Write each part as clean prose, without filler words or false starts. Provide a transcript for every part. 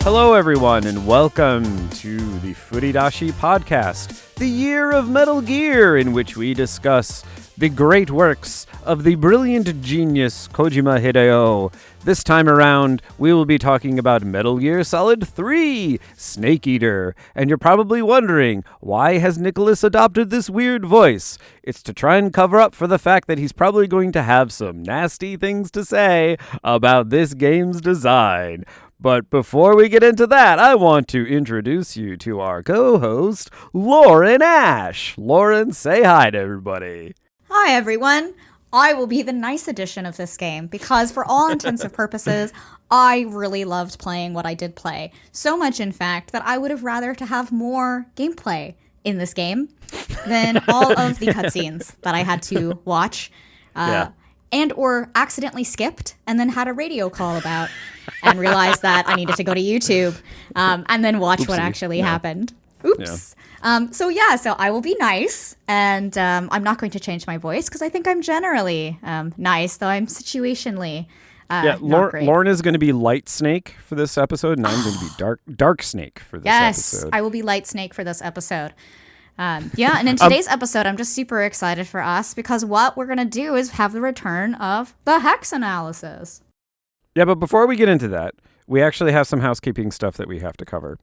Hello, everyone, and welcome to the Furidashi Podcast, the year of Metal Gear, in which we discuss the great works of the brilliant genius Kojima Hideo. This time around, we will be talking about Metal Gear Solid 3, Snake Eater. And you're probably wondering, why has Nicholas adopted this weird voice? It's to try and cover up for the fact that he's probably going to have some nasty things to say about this game's design. But before we get into that, I want to introduce you to our co-host, Lauren Ash. Lauren, say hi to everybody. Hi, everyone. I will be the nice edition of this game because for all intents and purposes, I really loved playing what I did play. So much, in fact, that I would have rather to have more gameplay in this game than all of the cutscenes that I had to watch. And or accidentally skipped and then had a radio call about and realized that I needed to go to YouTube and then watch what actually happened. Oops. Yeah. So I will be nice, and I'm not going to change my voice because I think I'm generally nice, though I'm situationally not great. Lauren is going to be Light Snake for this episode, and I'm going to be Dark Snake for this episode. Yes, I will be Light Snake for this episode. And in today's episode, I'm just super excited for us because what we're going to do is have the return of the hex analysis. Yeah, but before we get into that, we actually have some housekeeping stuff that we have to cover.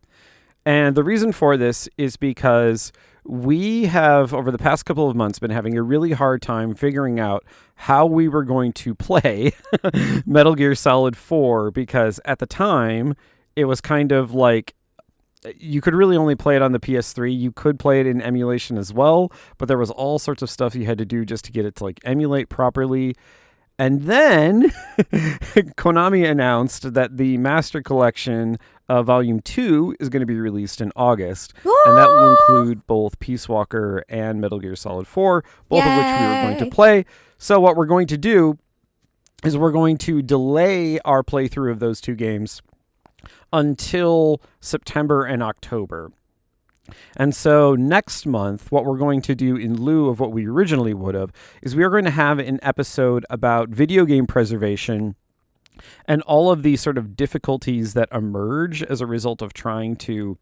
And the reason for this is because we have, over the past couple of months, been having a really hard time figuring out how we were going to play Metal Gear Solid 4, because at the time, it was kind of like, you could really only play it on the PS3. You could play it in emulation as well, but there was all sorts of stuff you had to do just to get it to like emulate properly. And then Konami announced that the Master Collection Volume 2 is going to be released in August. And that will include both Peace Walker and Metal Gear Solid 4, both of which we were going to play. So what we're going to do is we're going to delay our playthrough of those two games until September and October. And so next month, what we're going to do in lieu of what we originally would have is we are going to have an episode about video game preservation and all of the sort of difficulties that emerge as a result of trying to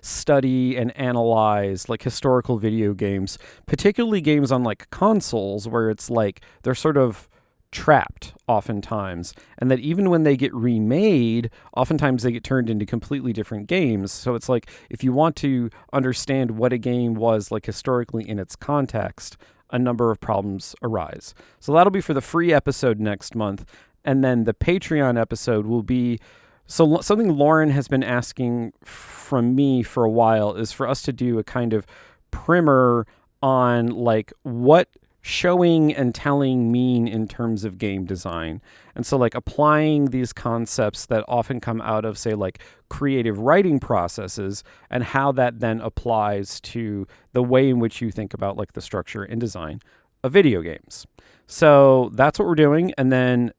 study and analyze like historical video games, particularly games on like consoles where it's like they're sort of trapped oftentimes, and that even when they get remade, oftentimes they get turned into completely different games. So it's like if you want to understand what a game was like historically in its context, a number of problems arise. So that'll be for the free episode next month, and then the Patreon episode will be something Lauren has been asking from me for a while is for us to do a kind of primer on like what showing and telling mean in terms of game design. And so like applying these concepts that often come out of, say, like creative writing processes and how that then applies to the way in which you think about like the structure and design of video games. So that's what we're doing. And then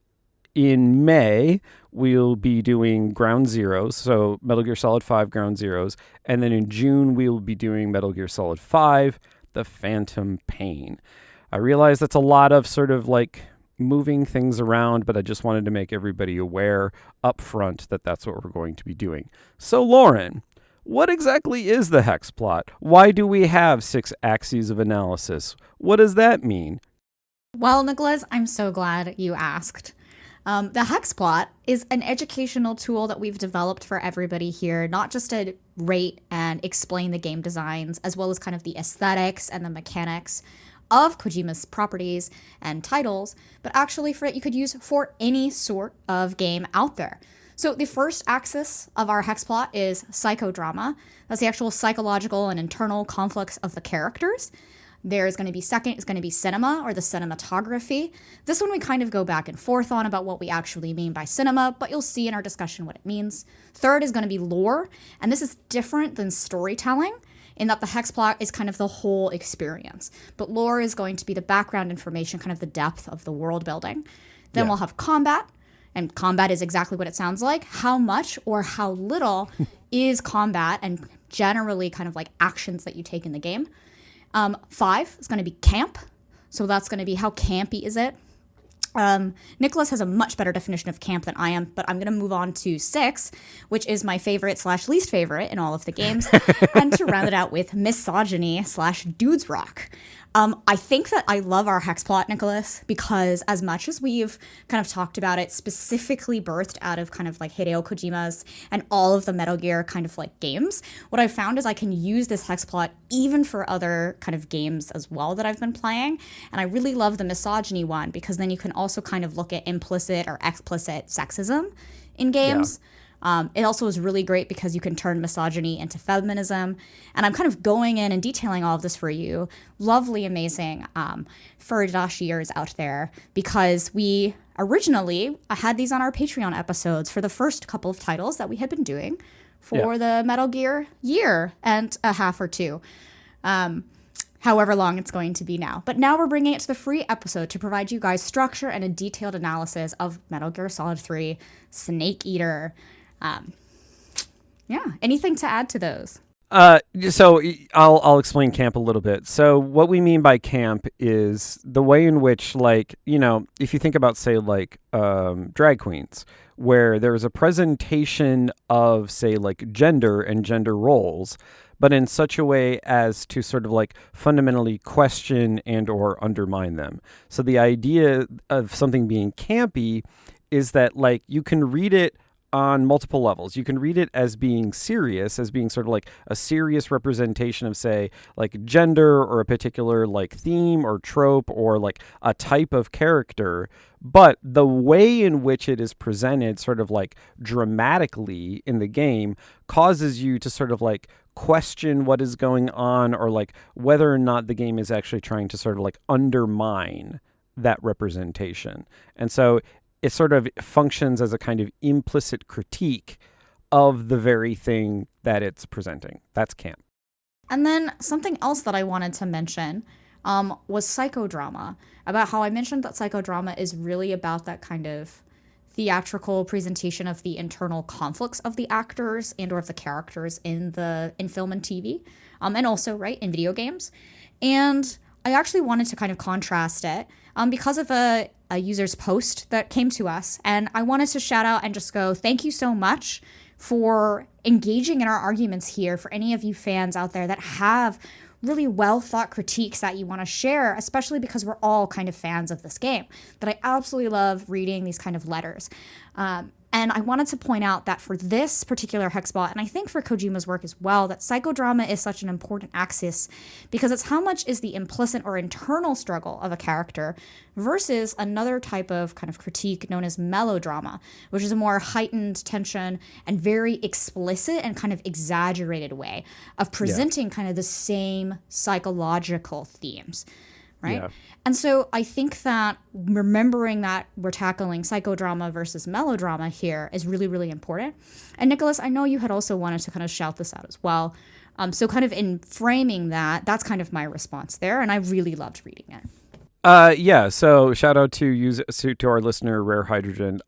in May, we'll be doing Ground Zeroes, so Metal Gear Solid 5 Ground Zeroes. And then in June, we will be doing Metal Gear Solid 5, The Phantom Pain. I realize that's a lot of sort of like moving things around, but I just wanted to make everybody aware up front that that's what we're going to be doing. So, Lauren, what exactly is the hex plot? Why do we have 6 axes of analysis? What does that mean? Well, Nicholas, I'm so glad you asked. The hex plot is an educational tool that we've developed for everybody here, not just to rate and explain the game designs, as well as kind of the aesthetics and the mechanics of Kojima's properties and titles, but actually for it you could use for any sort of game out there. So the first axis of our hex plot is psychodrama. That's the actual psychological and internal conflicts of the characters. There's going to be second is going to be cinema, or the cinematography. This one we kind of go back and forth on about what we actually mean by cinema, but you'll see in our discussion what it means. Third is going to be lore, and this is different than storytelling in that the hex plot is kind of the whole experience. But lore is going to be the background information, kind of the depth of the world building. Then we'll have combat, and combat is exactly what it sounds like. How much or how little is combat, and generally kind of like actions that you take in the game. 5 is going to be camp. So that's going to be how campy is it. Nicholas has a much better definition of camp than I am, but I'm going to move on to 6, which is my favorite / least favorite in all of the games, and to round it out with misogyny / dudes rock. I think that I love our hex plot, Nicholas, because as much as we've kind of talked about it specifically birthed out of kind of like Hideo Kojima's and all of the Metal Gear kind of like games, what I've found is I can use this hex plot even for other kind of games as well that I've been playing. And I really love the misogyny one, because then you can also kind of look at implicit or explicit sexism in games. Yeah. It also is really great because you can turn misogyny into feminism. And I'm kind of going in and detailing all of this for you, lovely, amazing furry-dashers out there, because we originally had these on our Patreon episodes for the first couple of titles that we had been doing for the Metal Gear year and a half or two. However long it's going to be now. But now we're bringing it to the free episode to provide you guys structure and a detailed analysis of Metal Gear Solid 3, Snake Eater. Anything to add to those? So I'll explain camp a little bit. So what we mean by camp is the way in which, like, you know, if you think about, say, like drag queens, where there's a presentation of, say, like gender and gender roles, but in such a way as to sort of like fundamentally question and or undermine them. So the idea of something being campy is that, like, you can read it on multiple levels. You can read it as being serious, as being sort of like a serious representation of, say, like gender or a particular like theme or trope or like a type of character. But the way in which it is presented sort of like dramatically in the game causes you to sort of like question what is going on, or like whether or not the game is actually trying to sort of like undermine that representation. And so it sort of functions as a kind of implicit critique of the very thing that it's presenting. That's camp. And then something else that I wanted to mention was psychodrama, about how I mentioned that psychodrama is really about that kind of theatrical presentation of the internal conflicts of the actors and or of the characters in film and TV, and also, right, in video games. And I actually wanted to kind of contrast it because of a user's post that came to us. And I wanted to shout out and just go, thank you so much for engaging in our arguments here, for any of you fans out there that have really well thought critiques that you want to share, especially because we're all kind of fans of this game. But I absolutely love reading these kind of letters. And I wanted to point out that for this particular hexbot, and I think for Kojima's work as well, that psychodrama is such an important axis because it's how much is the implicit or internal struggle of a character versus another type of kind of critique known as melodrama, which is a more heightened tension and very explicit and kind of exaggerated way of presenting kind of the same psychological themes. Right? Yeah. And so I think that remembering that we're tackling psychodrama versus melodrama here is really, really important. And Nicholas, I know you had also wanted to kind of shout this out as well. So kind of in framing that, that's kind of my response there. And I really loved reading it. So shout out to our listener, Rare Hydrogen.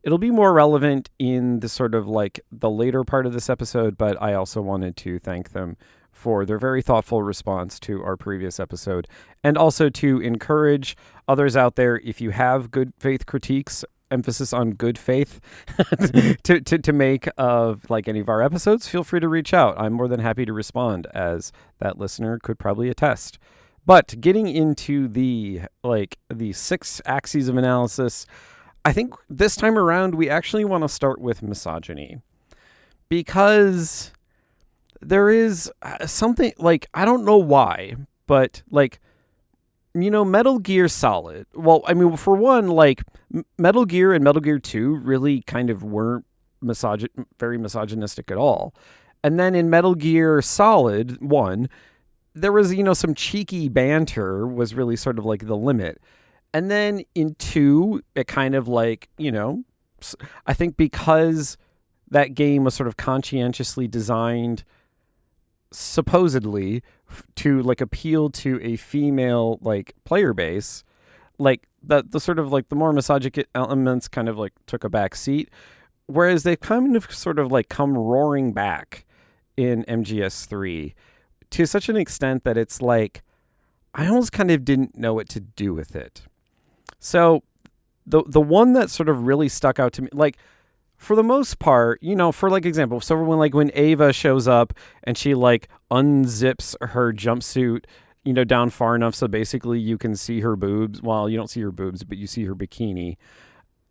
It'll be more relevant in the sort of like the later part of this episode, but I also wanted to thank them for their very thoughtful response to our previous episode, and also to encourage others out there, if you have good faith critiques, emphasis on good faith, to make of like any of our episodes, feel free to reach out. I'm more than happy to respond, as that listener could probably attest. But getting into the 6 axes of analysis, I think this time around we actually want to start with misogyny, because there is something, like, I don't know why, but, like, you know, Metal Gear Solid. Well, I mean, for one, like, Metal Gear and Metal Gear 2 really kind of weren't very misogynistic at all. And then in Metal Gear Solid 1, there was, some cheeky banter was really sort of like the limit. And then in 2, it kind of like, I think because that game was sort of conscientiously designed supposedly to like appeal to a female like player base, like the sort of like the more misogynistic elements kind of like took a back seat, whereas they kind of sort of like come roaring back in MGS3 to such an extent that it's like I almost kind of didn't know what to do with it. So the one that sort of really stuck out to me, like for the most part, for like example, so when Ava shows up and she like unzips her jumpsuit, down far enough so basically you can see her boobs. Well, you don't see her boobs, but you see her bikini.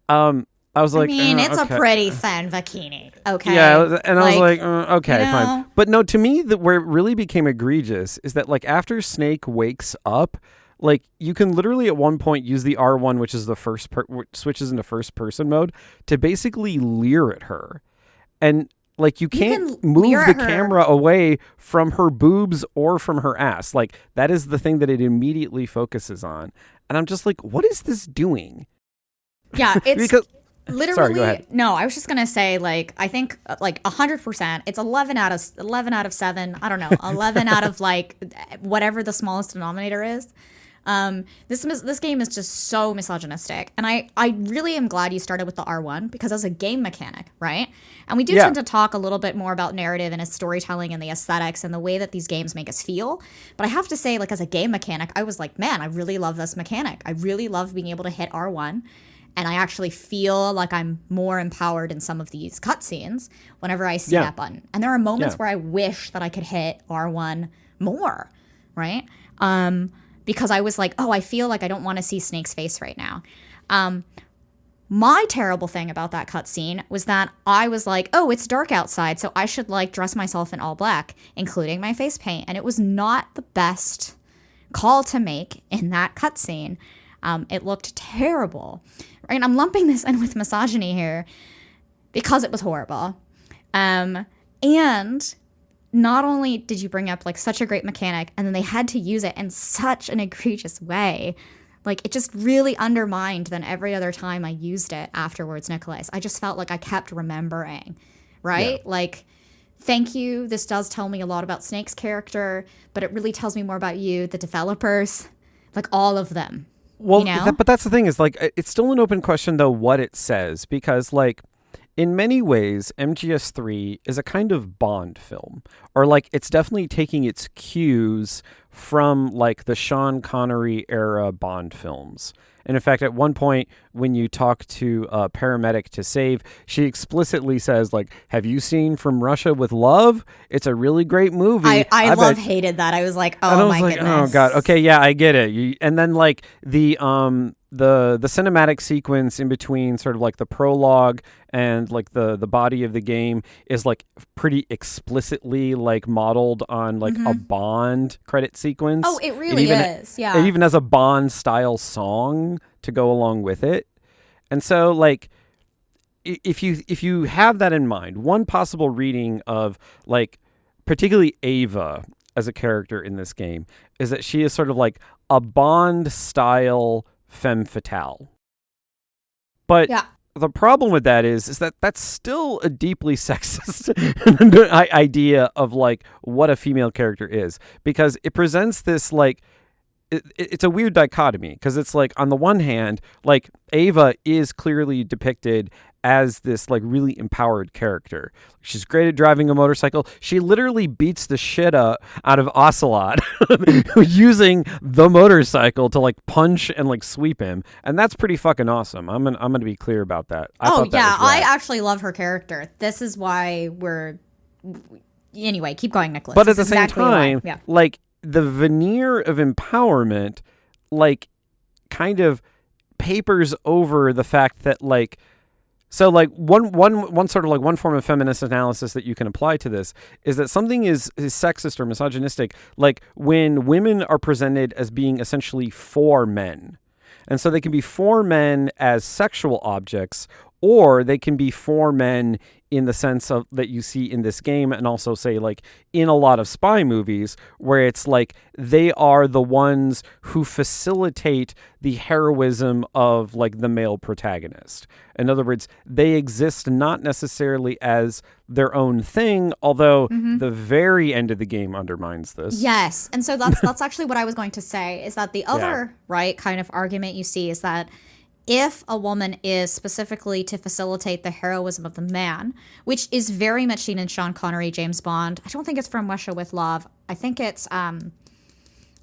I was like, it's okay. a pretty thin bikini. Okay. Yeah, and I was like, okay, fine. But no, to me, where it really became egregious is that like after Snake wakes up, like you can literally at one point use the R1, which is the which switches into first person mode, to basically leer at her, and like you can't move the camera away from her boobs or from her ass. Like that is the thing that it immediately focuses on, and I'm just like, what is this doing? Yeah, it's because. Literally, sorry, go ahead. No, I was just gonna say, like, I think like 100%. It's 11 out of 7. I don't know, 11 out of like whatever the smallest denominator is. This game is just so misogynistic, and I really am glad you started with the R1 because as a game mechanic, right? And we do tend to talk a little bit more about narrative and its storytelling and the aesthetics and the way that these games make us feel. But I have to say, like, as a game mechanic, I was like, man, I really love this mechanic. I really love being able to hit R1. And I actually feel like I'm more empowered in some of these cutscenes whenever I see that button. And there are moments where I wish that I could hit R1 more, right? Because I was like, oh, I feel like I don't want to see Snake's face right now. My terrible thing about that cutscene was that I was like, oh, it's dark outside, so I should like dress myself in all black, including my face paint. And it was not the best call to make in that cutscene. It looked terrible. Right? I'm lumping this in with misogyny here because it was horrible. And not only did you bring up like such a great mechanic, and then they had to use it in such an egregious way. Like it just really undermined than every other time I used it afterwards, Nicholas. I just felt like I kept remembering, right? Yeah. Like, thank you. This does tell me a lot about Snake's character, but it really tells me more about you, the developers, like all of them. Well, but that's the thing is like it's still an open question though what it says, because like in many ways MGS3 is a kind of Bond film, or like it's definitely taking its cues from like the Sean Connery era Bond films. And in fact, at one point when you talk to a paramedic to save, she explicitly says, like, have you seen From Russia with Love? It's a really great movie. I hated that. I was like, oh my goodness. Oh God. Okay. Yeah, I get it. And then like the cinematic sequence in between sort of like the prologue and like the body of the game is like pretty explicitly like modeled on like a Bond credit sequence. Oh, it really is. Yeah. It even has a Bond style song to go along with it. And so like if you have that in mind, one possible reading of like particularly Ava as a character in this game is that she is sort of like a Bond style femme fatale. But the problem with that is that that's still a deeply sexist idea of like what a female character is, because it presents this like it's a weird dichotomy, because it's like on the one hand like Ava is clearly depicted as this like really empowered character. She's great at driving a motorcycle. She literally beats the shit out of Ocelot using the motorcycle to like punch and like sweep him, and that's pretty fucking awesome. I'm gonna be clear about that. I actually love her character. This is why anyway. Keep going, Nicholas. But at the same time, like the veneer of empowerment, like kind of papers over the fact that like. So like one sort of like one form of feminist analysis that you can apply to this is that something is sexist or misogynistic like when women are presented as being essentially for men. And so they can be for men as sexual objects, or they can be for men in the sense of that you see in this game, and also say like in a lot of spy movies where it's like they are the ones who facilitate the heroism of like the male protagonist. In other words, they exist not necessarily as their own thing, although the very end of the game undermines this. Yes. And so that's actually what I was going to say, is that the other right kind of argument you see is that if a woman is specifically to facilitate the heroism of the man, which is very much seen in Sean Connery, James Bond. I don't think it's From Russia with Love. I think it's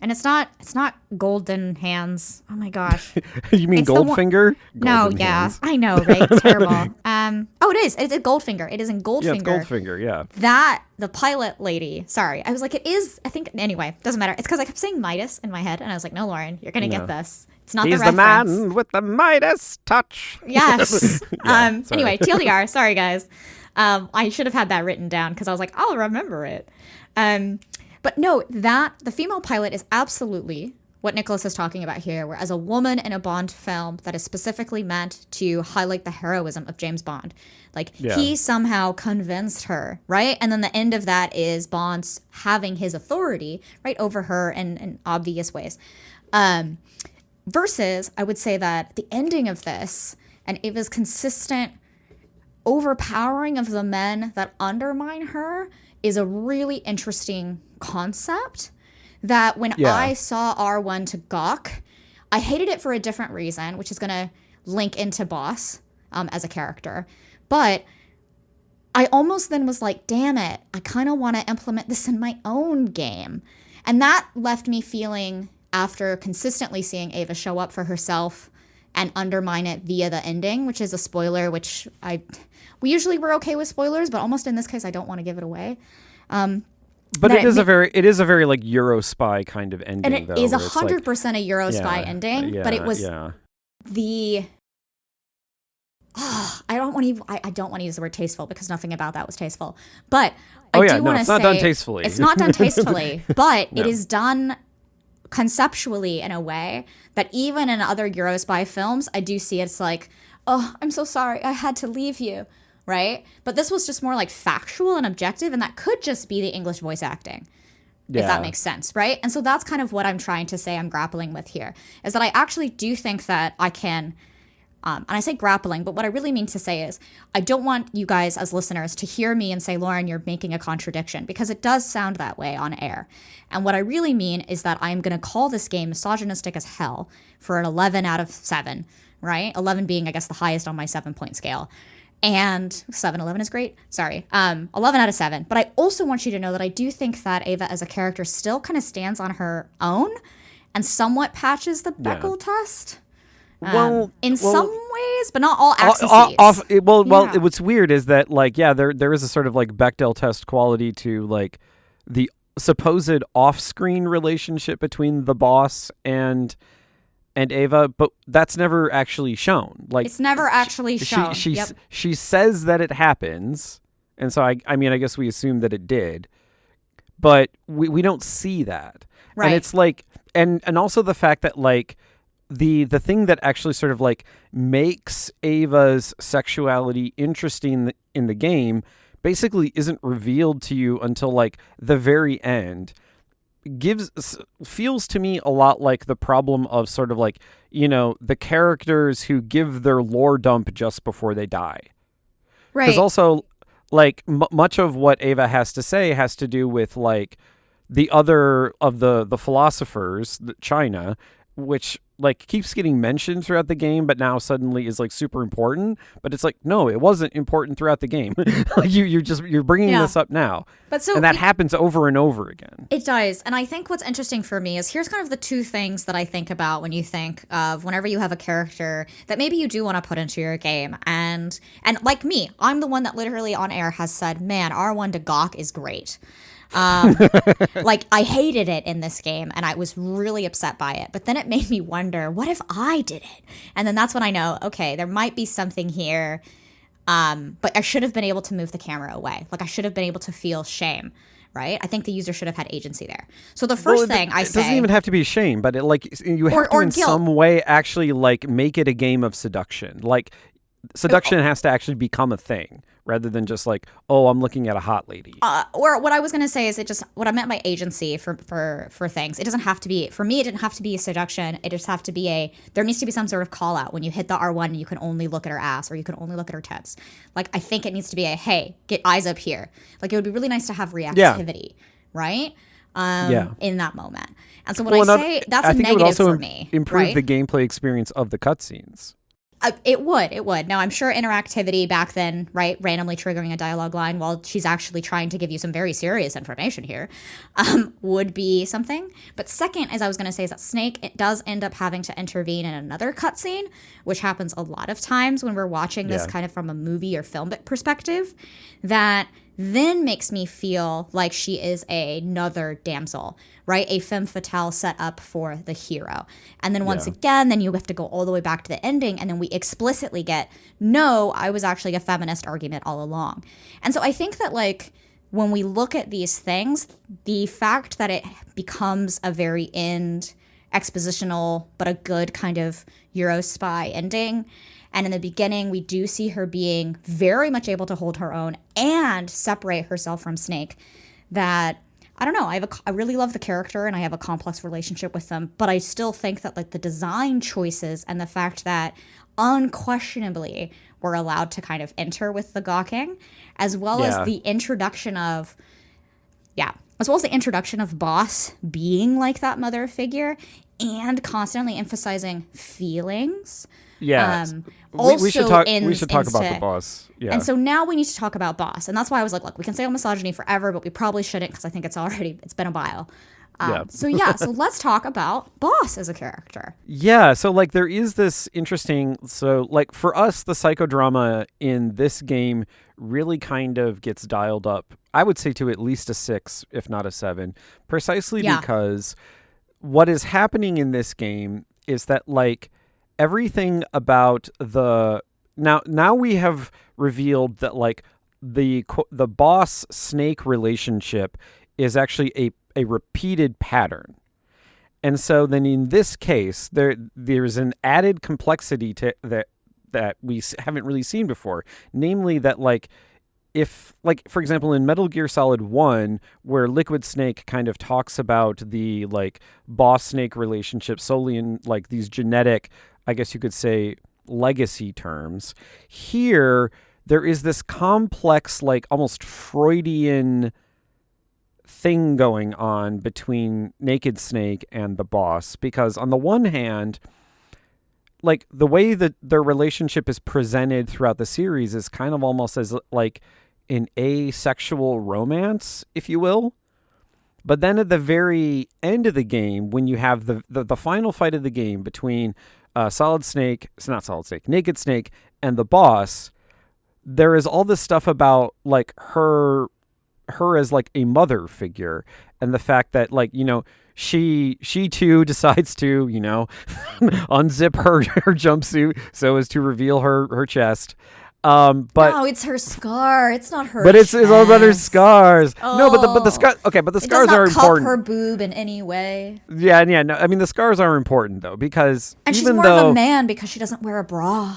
and it's not Golden Hands. Oh my gosh. You mean Goldfinger? No, Hands. I know, right? Terrible. It is. It's Goldfinger. It is in Goldfinger. Yeah, it's Goldfinger, yeah. That, the pilot lady, sorry. I was like, it is, I think, anyway, doesn't matter. It's because I kept saying Midas in my head, and I was like, no, Lauren, you're going to get this. It's not He's the reference. the man with the Midas touch. Yes. Anyway, TLDR. Sorry, guys. I should have had that written down because I was like, I'll remember it. But no, the female pilot is absolutely what Nicholas is talking about here, where as a woman in a Bond film that is specifically meant to highlight the heroism of James Bond. Like, he somehow convinced her, right? And then the end of that is Bond's having his authority, right, over her in obvious ways. Versus, I would say that the ending of this, and Ava's consistent overpowering of the men that undermine her, is a really interesting concept that when I saw R1 to Gawk, I hated it for a different reason, which is going to link into Boss as a character. But I almost then was like, damn it, I kind of want to implement this in my own game. And that left me feeling, after consistently seeing Ava show up for herself and undermine it via the ending, which is a spoiler, which we usually were okay with spoilers, but almost in this case, I don't want to give it away. But it is a very like Euro spy kind of ending, and it is 100% a Euro spy ending. But it was the I don't want to use the word tasteful because nothing about that was tasteful. But I do want to say it's not done tastefully. It's not done tastefully, but it is done conceptually in a way that even in other Euro spy films, I do see it's like, oh, I'm so sorry, I had to leave you. Right? But this was just more like factual and objective, and that could just be the English voice acting, if that makes sense, right? And so that's kind of what I'm trying to say I'm grappling with here, is that I actually do think that I can, and I say grappling, but what I really mean to say is I don't want you guys as listeners to hear me and say, Lauren, you're making a contradiction, because it does sound that way on air. And what I really mean is that I'm going to call this game misogynistic as hell for an 11 out of 7, right? 11 being, I guess, the highest on my 7-point scale. And 7-11 is great. Sorry. 11 out of 7. But I also want you to know that I do think that Ava as a character still kind of stands on her own and somewhat patches the Bechdel test. In some ways, but not all axes. What's weird is that like, there is a sort of like Bechdel test quality to like the supposed off-screen relationship between the boss and Ava, but that's never actually shown. Like, it's never actually shown. She says that it happens, and so I mean, I guess we assume that it did, but we don't see that. Right. And it's like, and also the fact that like the thing that actually sort of like makes Ava's sexuality interesting in the game basically isn't revealed to you until like the very end. Feels to me a lot like the problem of sort of like, you know, the characters who give their lore dump just before they die. Right. Because also, like, much of what Ava has to say has to do with, like, the other of the philosophers, China, which like keeps getting mentioned throughout the game, but now suddenly is like super important. But it's like, no, it wasn't important throughout the game. you're bringing this up now. But and that happens over and over again. It does. And I think what's interesting for me is here's kind of the two things that I think about when you think of whenever you have a character that maybe you do want to put into your game. And like me, I'm the one that literally on air has said, man, R1 to Gawk is great. Like I hated it in this game and I was really upset by it, but then it made me wonder, what if I did it? And then that's when I know, okay, there might be something here, but I should have been able to move the camera away. Like I should have been able to feel shame, right? I think the user should have had agency there. So the first thing I say, it doesn't even have to be shame, but it, like you have to in some way actually like make it a game of seduction. Like seduction has to actually become a thing rather than just like, oh, I'm looking at a hot lady. Or what I was going to say is what I meant by agency for things. It doesn't have to be, for me, it didn't have to be a seduction. It just have to be there needs to be some sort of call out when you hit the R1 and you can only look at her ass or you can only look at her tits. Like, I think it needs to be hey, get eyes up here. Like, it would be really nice to have reactivity, right? In that moment. And so when that's a negative for me. Improve the gameplay experience of the cutscenes. It would. Now, I'm sure interactivity back then, right, randomly triggering a dialogue line while she's actually trying to give you some very serious information here, would be something. But second, as I was going to say, is that Snake does end up having to intervene in another cutscene, which happens a lot of times when we're watching this kind of from a movie or film perspective, that then makes me feel like she is another damsel, right? A femme fatale set up for the hero. And then once again, then you have to go all the way back to the ending, and then we explicitly get, no, I was actually a feminist argument all along. And so I think that, like, when we look at these things, the fact that it becomes a very end expositional, but a good kind of Euro spy ending, and in the beginning, we do see her being very much able to hold her own and separate herself from Snake. That, I don't know, I really love the character and I have a complex relationship with them, but I still think that, like, the design choices and the fact that unquestionably we're allowed to kind of enter with the gawking, as well as the introduction of, Boss being like that mother figure and constantly emphasizing feelings. Yeah. We should talk about the Boss. Yeah. And so now we need to talk about Boss. And that's why I was like, look, we can say on misogyny forever, but we probably shouldn't because I think it's been a while. So let's talk about Boss as a character. Yeah, so like there is this interesting, so like for us, the psychodrama in this game really kind of gets dialed up, I would say, to at least a 6, if not a 7, precisely because what is happening in this game is that, like, everything about now we have revealed that, like, the Boss Snake relationship is actually a repeated pattern. And so then in this case, there's an added complexity to that we haven't really seen before. Namely that, like, if, like, for example, in Metal Gear Solid 1, where Liquid Snake kind of talks about the, like, Boss Snake relationship solely in, like, these genetic, I guess you could say, legacy terms, here there is this complex, like, almost Freudian thing going on between Naked Snake and the Boss, because on the one hand, like, the way that their relationship is presented throughout the series is kind of almost as, like, an asexual romance, if you will. But then at the very end of the game, when you have the final fight of the game between Naked Snake and the Boss, there is all this stuff about, like, her as, like, a mother figure, and the fact that, like, you know, she too decides to, you know, unzip her jumpsuit so as to reveal her chest. But no, it's her scar. It's not her. But it's chest. all about her scars. Oh. No, but the scar. Okay, but the scars are important. It does not cup her boob in any way. Yeah. No, I mean, the scars are important though, because she's more of a man because she doesn't wear a bra.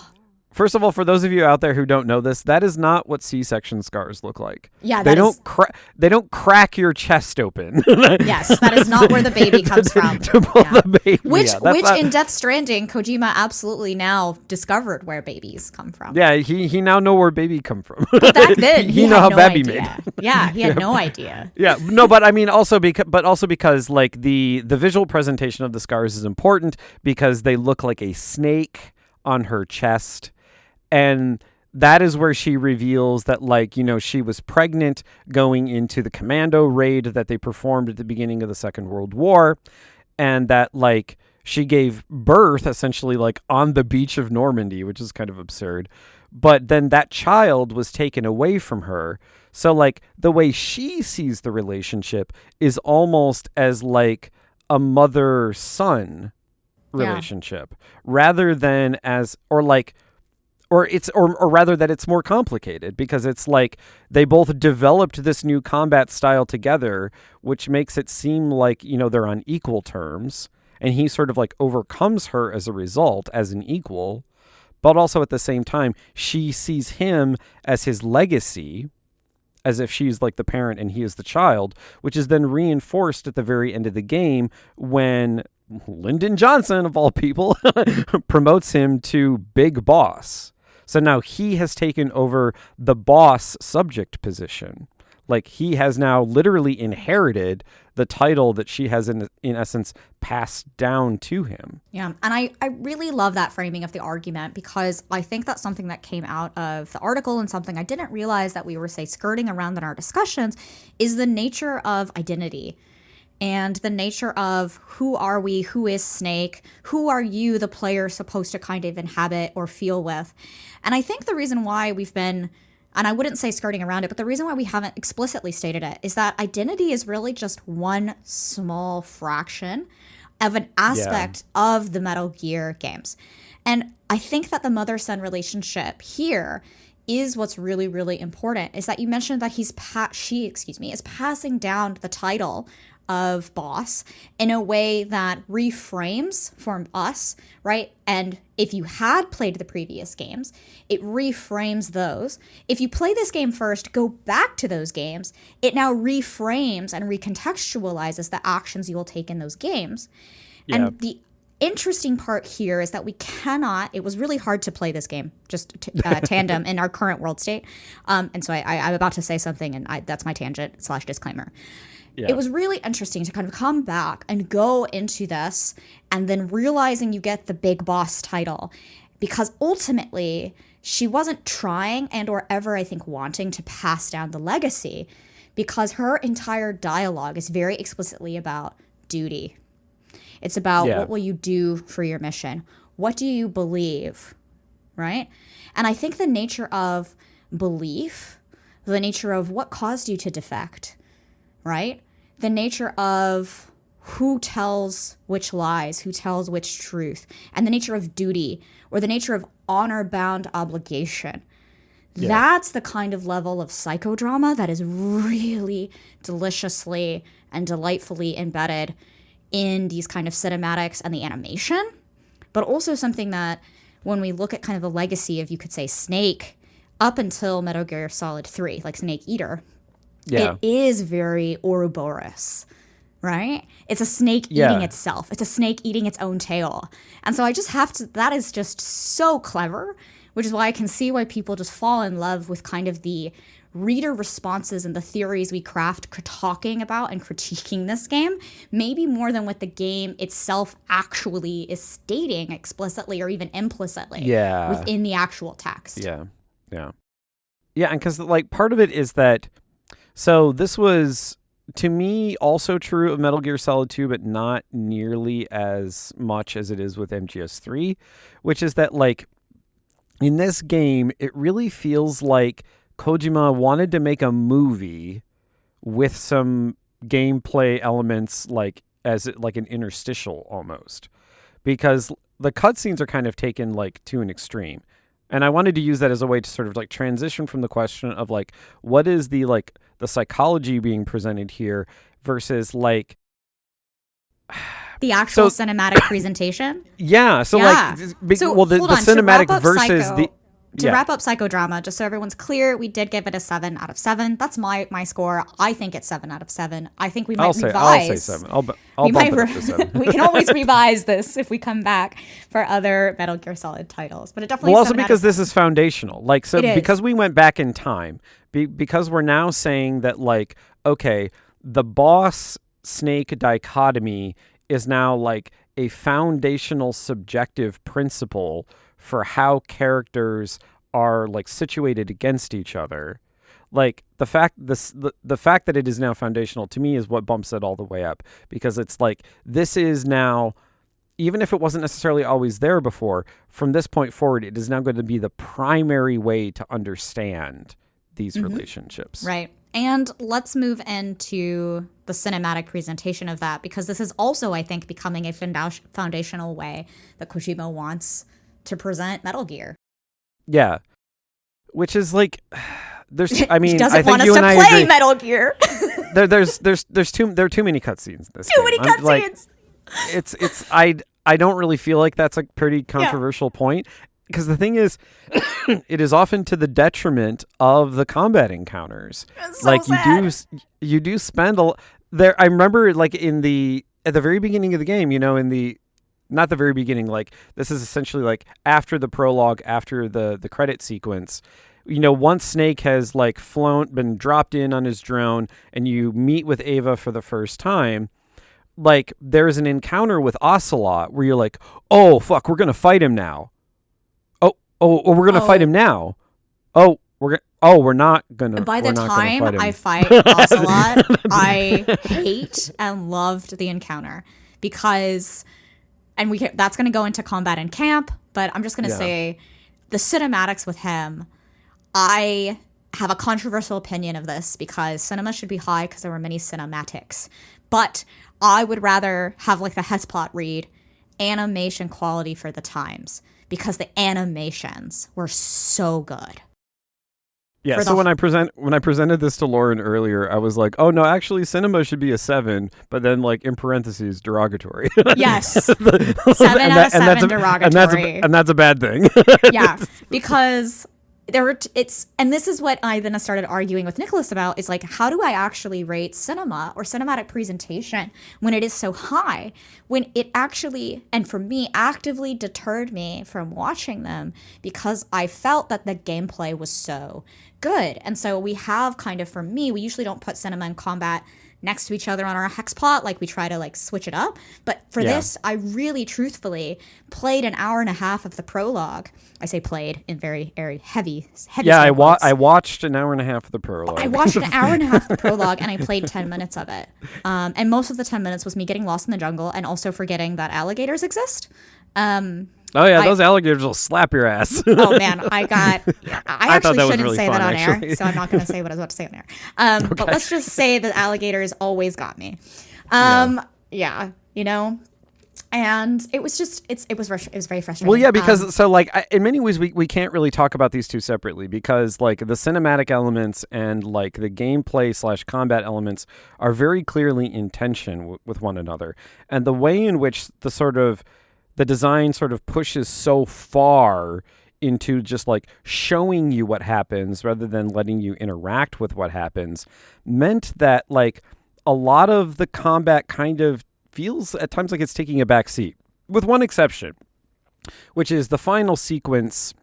First of all, for those of you out there who don't know this, that is not what C-section scars look like. Yeah, they don't crack your chest open. Yes, that is not where the baby comes from. To pull the baby. Which in Death Stranding, Kojima absolutely now discovered where babies come from. Yeah, he now know where baby come from. But back then, he know had how no baby idea. made. Yeah, he had no idea. Yeah, no, but I mean also because like the visual presentation of the scars is important because they look like a snake on her chest. And that is where she reveals that, like, you know, she was pregnant going into the commando raid that they performed at the beginning of the Second World War. And that, like, she gave birth essentially, like, on the beach of Normandy, which is kind of absurd. But then that child was taken away from her. So, like, the way she sees the relationship is almost as, like, a mother-son relationship rather than as, or rather that it's more complicated because it's like they both developed this new combat style together, which makes it seem like, you know, they're on equal terms, and he sort of like overcomes her as a result as an equal. but also at the same time, she sees him as his legacy, as if she's like the parent and he is the child, which is then reinforced at the very end of the game when Lyndon Johnson, of all people, promotes him to Big Boss. So now he has taken over the boss subject position. Like, he has now literally inherited the title that she has, in essence, passed down to him. Yeah, and I really love that framing of the argument, because I think that's something that came out of the article, and something I didn't realize that we were, say, skirting around in our discussions, is the nature of identity. And the nature of who are we, who is Snake, who are you, the player, supposed to kind of inhabit or feel with. And I think the reason why we've been, and I wouldn't say skirting around it, but the reason why we haven't explicitly stated it is that identity is really just one small fraction of an aspect of the Metal Gear games. And I think that the mother-son relationship here is what's really, really important, is that you mentioned that she is passing down the title of boss in a way that reframes for us, right? And if you had played the previous games, it reframes those. If you play this game first, go back to those games, it now reframes and recontextualizes the actions you will take in those games. Yeah. And the interesting part here is that it was really hard to play this game, just tandem in our current world state. And so I'm about to say something, and that's my tangent / disclaimer. Yeah. It was really interesting to kind of come back and go into this and then realizing you get the Big Boss title, because ultimately she wasn't trying and or ever, I think, wanting to pass down the legacy, because her entire dialogue is very explicitly about duty. It's about what will you do for your mission? What do you believe, right? And I think the nature of belief, the nature of what caused you to defect, right? The nature of who tells which lies, who tells which truth, and the nature of duty, or the nature of honor-bound obligation. Yeah. That's the kind of level of psychodrama that is really deliciously and delightfully embedded in these kind of cinematics and the animation, but also something that when we look at kind of the legacy of, you could say, Snake up until Metal Gear Solid 3, like Snake Eater, it is very Ouroboros, right? It's a snake eating itself. It's a snake eating its own tail. And so I just have to, that is just so clever, which is why I can see why people just fall in love with kind of the reader responses and the theories we craft talking about and critiquing this game, maybe more than what the game itself actually is stating explicitly or even implicitly within the actual text. Yeah, and because like part of it is that, so this was, to me, also true of Metal Gear Solid 2, but not nearly as much as it is with MGS3, which is that, like, in this game, it really feels like Kojima wanted to make a movie with some gameplay elements, like an interstitial almost, because the cutscenes are kind of taken like to an extreme. And I wanted to use that as a way to sort of like transition from the question of like, what is the psychology being presented here versus like the actual cinematic presentation. Yeah. So like, the cinematic versus To wrap up psychodrama, just so everyone's clear, we did give it a 7 out of 7. That's my score. I think it's 7 out of 7. I think we might revise. I'll say 7. I'll bump it up to 7. We can always revise this if we come back for other Metal Gear Solid titles. But it definitely is also because this is foundational. Like, so because we went back in time, because we're now saying that, like, okay, the boss snake dichotomy is now like a foundational subjective principle for how characters are like situated against each other. Like the fact that it is now foundational to me is what bumps it all the way up, because it's like, this is now, even if it wasn't necessarily always there before, from this point forward, it is now going to be the primary way to understand these relationships. Right. And let's move into the cinematic presentation of that, because this is also, I think, becoming a foundational way that Kojima wants to present Metal Gear. Yeah. Which is like, there's, I mean, he doesn't I think want you us and to I play agree. Metal Gear. there are too many cutscenes in this game. Too many cutscenes. Like, I don't really feel like that's a pretty controversial point. because the thing is, it is often to the detriment of the combat encounters. It's so sad. You do spend there. I remember like at the very beginning of the game, not the very beginning, like this is essentially like after the prologue, after the credit sequence. Once Snake has like been dropped in on his drone, and you meet with Ava for the first time, like there's an encounter with Ocelot where you're like, oh fuck, we're gonna fight him now. We're gonna fight him now. We're not gonna. By the time I fight Ocelot, I hate and loved the encounter because, that's gonna go into combat in camp. But I'm just gonna say, the cinematics with him, I have a controversial opinion of this because cinema should be high because there were many cinematics. But I would rather have like the Hesplot read animation quality for the times because the animations were so good. Yeah, so when I presented this to Lauren earlier, I was like, oh no, actually cinema should be a 7, but then like in parentheses, derogatory. Yes. 7 out of 7 derogatory. And that's a bad thing. Yeah, because and this is what I then started arguing with Nicholas about, is like, how do I actually rate cinema or cinematic presentation when it is so high, when it actually, and for me, actively deterred me from watching them because I felt that the gameplay was so good. And so we have kind of, for me, we usually don't put cinema and combat next to each other on our hex plot, like we try to like switch it up. But for this, I really truthfully played an hour and a half of the prologue. I say played in very, very heavy. Yeah, I watched an hour and a half of the prologue. I watched an hour and a half of the prologue, and I played 10 minutes of it. And most of the 10 minutes was me getting lost in the jungle and also forgetting that alligators exist. Oh yeah, those alligators will slap your ass. Oh man, I actually shouldn't really say fun, that on actually. air, so I'm not going to say what I was about to say on air. Okay. But let's just say that alligators always got me. Yeah, and it was just it was very frustrating. Well, yeah, because in many ways we can't really talk about these two separately because like the cinematic elements and like the gameplay / combat elements are very clearly in tension with one another, and the way in which the design sort of pushes so far into just like showing you what happens rather than letting you interact with what happens meant that like a lot of the combat kind of feels at times like it's taking a back seat, with one exception, which is the final sequence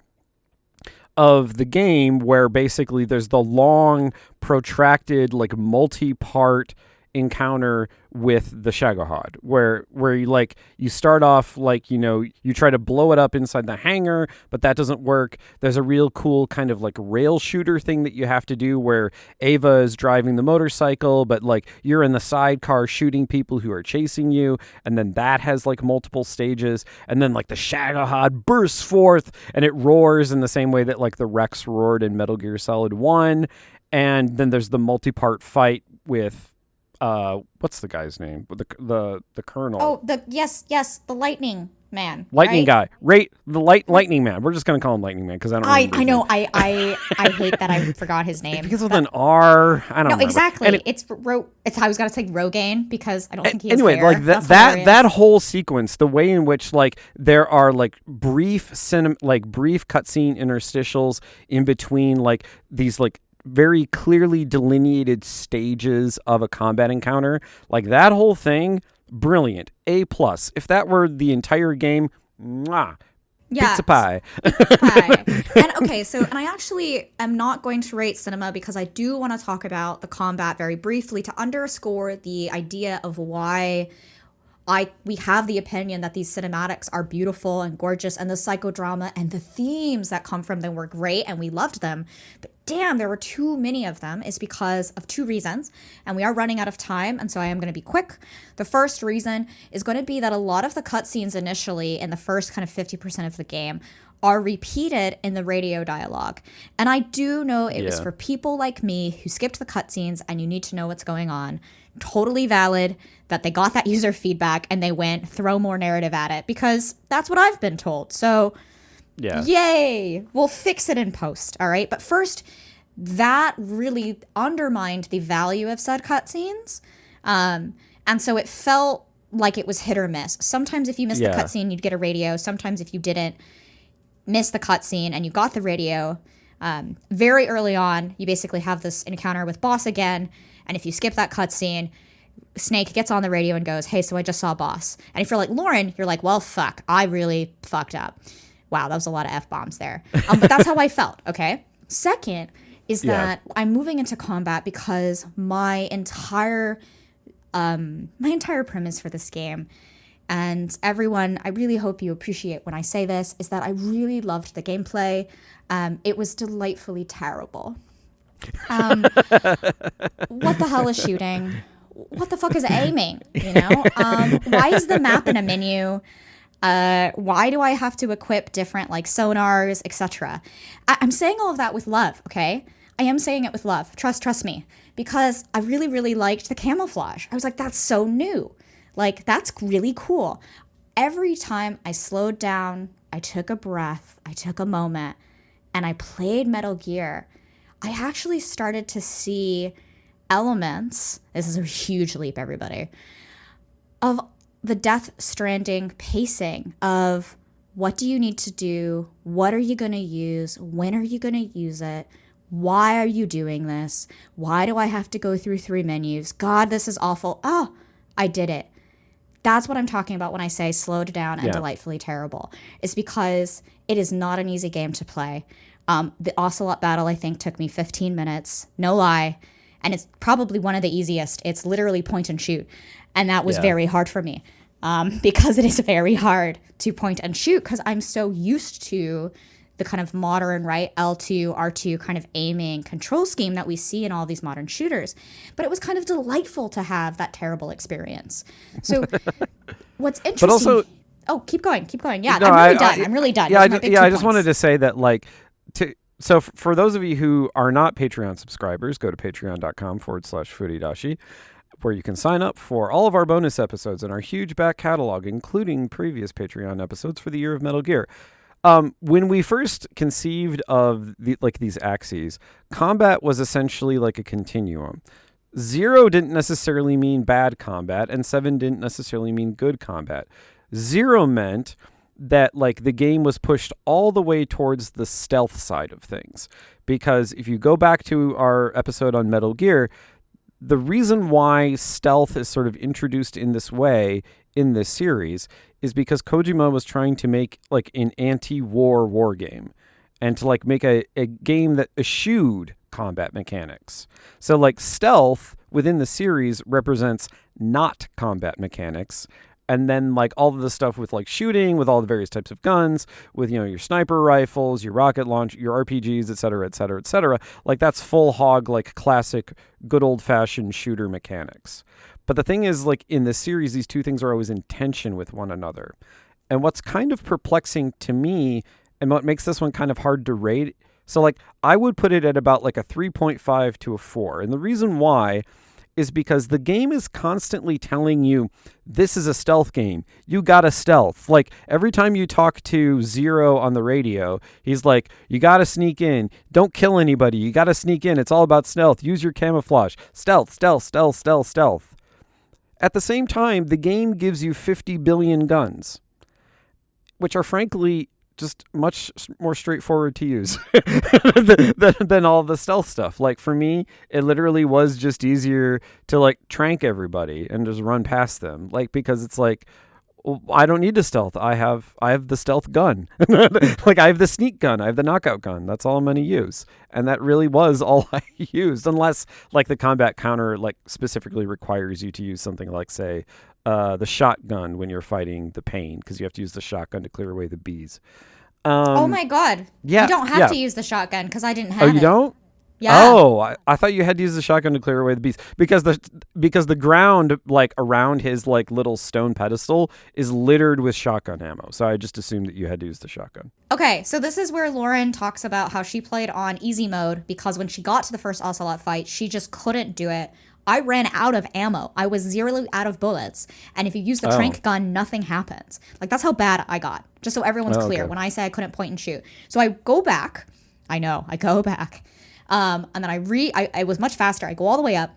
of the game where basically there's the long, protracted, like multi-part encounter with the Shagohod, where you start off you try to blow it up inside the hangar, but that doesn't work. There's a real cool kind of like rail shooter thing that you have to do where Ava is driving the motorcycle, but like you're in the sidecar shooting people who are chasing you, and then that has like multiple stages, and then like the Shagohod bursts forth and it roars in the same way that like the Rex roared in Metal Gear Solid 1, and then there's the multi-part fight with what's the guy's name? The colonel. Oh, the lightning man. Lightning right? guy. Lightning man. We're just gonna call him Lightning Man because I don't. I know. I hate that I forgot his name. It begins with an R. I don't know. No, exactly. It's I was gonna say Rogaine because I don't think he has anyway, hair. like that whole sequence, the way in which like there are like brief cutscene interstitials in between like these like very clearly delineated stages of a combat encounter, like that whole thing, brilliant. A+. If that were the entire game, mwah, pizza pie. Pizza pie. And I actually am not going to rate cinema because I do want to talk about the combat very briefly to underscore the idea of why we have the opinion that these cinematics are beautiful and gorgeous, and the psychodrama and the themes that come from them were great and we loved them. But damn, there were too many of them, is because of two reasons. And we are running out of time, and so I am going to be quick. The first reason is going to be that a lot of the cutscenes initially in the first kind of 50% of the game are repeated in the radio dialogue. And I do know it was for people like me who skipped the cutscenes and you need to know what's going on. Totally valid that they got that user feedback and they went throw more narrative at it because that's what I've been told. So yay, we'll fix it in post. All right. But first, that really undermined the value of said cutscenes. And so it felt like it was hit or miss. Sometimes if you missed the cutscene, you'd get a radio. Sometimes if you didn't, missed the cutscene and you got the radio, very early on, you basically have this encounter with boss again. And if you skip that cutscene, Snake gets on the radio and goes, hey, so I just saw boss. And if you're like Lauren, you're like, well, fuck, I really fucked up. Wow, that was a lot of F-bombs there. But that's how I felt, okay? Second is that I'm moving into combat because my entire premise for this game, and everyone, I really hope you appreciate when I say this, is that I really loved the gameplay. It was delightfully terrible. What the hell is shooting? What the fuck is aiming? You know? Why is the map in a menu? Why do I have to equip different like sonars, etc.? I'm saying all of that with love, okay? I am saying it with love. Trust me. Because I really, really liked the camouflage. I was like, that's so new. Like, that's really cool. Every time I slowed down, I took a breath, I took a moment, and I played Metal Gear, I actually started to see elements, this is a huge leap, everybody, of the Death Stranding pacing of what do you need to do, what are you going to use, when are you going to use it, why are you doing this, why do I have to go through 3 menus, God, this is awful, oh, I did it. That's what I'm talking about when I say slowed down and delightfully terrible. It's because it is not an easy game to play. The Ocelot battle, I think, took me 15 minutes. No lie. And it's probably one of the easiest. It's literally point and shoot. And that was very hard for me because it is very hard to point and shoot because I'm so used to the kind of modern, right, L2, R2 kind of aiming control scheme that we see in all these modern shooters. But it was kind of delightful to have that terrible experience. So what's interesting... But also... Oh, keep going. Yeah, no, I'm really done. Yeah, I just wanted to say that, like, so for those of you who are not Patreon subscribers, go to patreon.com/Furidashi, where you can sign up for all of our bonus episodes and our huge back catalog, including previous Patreon episodes for the year of Metal Gear. When we first conceived of these axes, combat was essentially like a continuum. 0 didn't necessarily mean bad combat, and 7 didn't necessarily mean good combat. 0 meant that like the game was pushed all the way towards the stealth side of things. Because if you go back to our episode on Metal Gear, the reason why stealth is sort of introduced in this way in this series is because Kojima was trying to make like an anti-war game and to like make a game that eschewed combat mechanics. So like stealth within the series represents not combat mechanics. And then like all of the stuff with like shooting, with all the various types of guns, with, you know, your sniper rifles, your rocket launch, your RPGs, et cetera, et cetera, et cetera. Like that's full hog, like classic, good old fashioned shooter mechanics. But the thing is, like in this series, these two things are always in tension with one another. And what's kind of perplexing to me and what makes this one kind of hard to rate. So like I would put it at about like a 3.5 to a 4. And the reason why is because the game is constantly telling you this is a stealth game. You gotta stealth. Like every time you talk to 0 on the radio, he's like, you gotta sneak in. Don't kill anybody. You gotta sneak in. It's all about stealth. Use your camouflage. Stealth, stealth, stealth, stealth, stealth. At the same time, the game gives you 50 billion guns, which are frankly just much more straightforward to use than all the stealth stuff. Like for me, it literally was just easier to like trank everybody and just run past them. Like, because it's like, I don't need to stealth. I have the stealth gun. Like I have the sneak gun. I have the knockout gun. That's all I'm going to use. And that really was all I used, unless like the combat counter like specifically requires you to use something like, say, the shotgun when you're fighting the pain, because you have to use the shotgun to clear away the bees. Oh my God. Yeah. You don't have to use the shotgun because I didn't have it. Oh, you don't? Yeah. Oh, I thought you had to use the shotgun to clear away the bees, because the ground like around his like little stone pedestal is littered with shotgun ammo. So I just assumed that you had to use the shotgun. Okay, so this is where Lauren talks about how she played on easy mode because when she got to the first Ocelot fight, she just couldn't do it. I ran out of ammo. I was zero out of bullets. And if you use the trank gun, nothing happens. Like, that's how bad I got. Just so everyone's clear. When I say I couldn't point and shoot. So I go back. I go back. And then I was much faster. I go all the way up.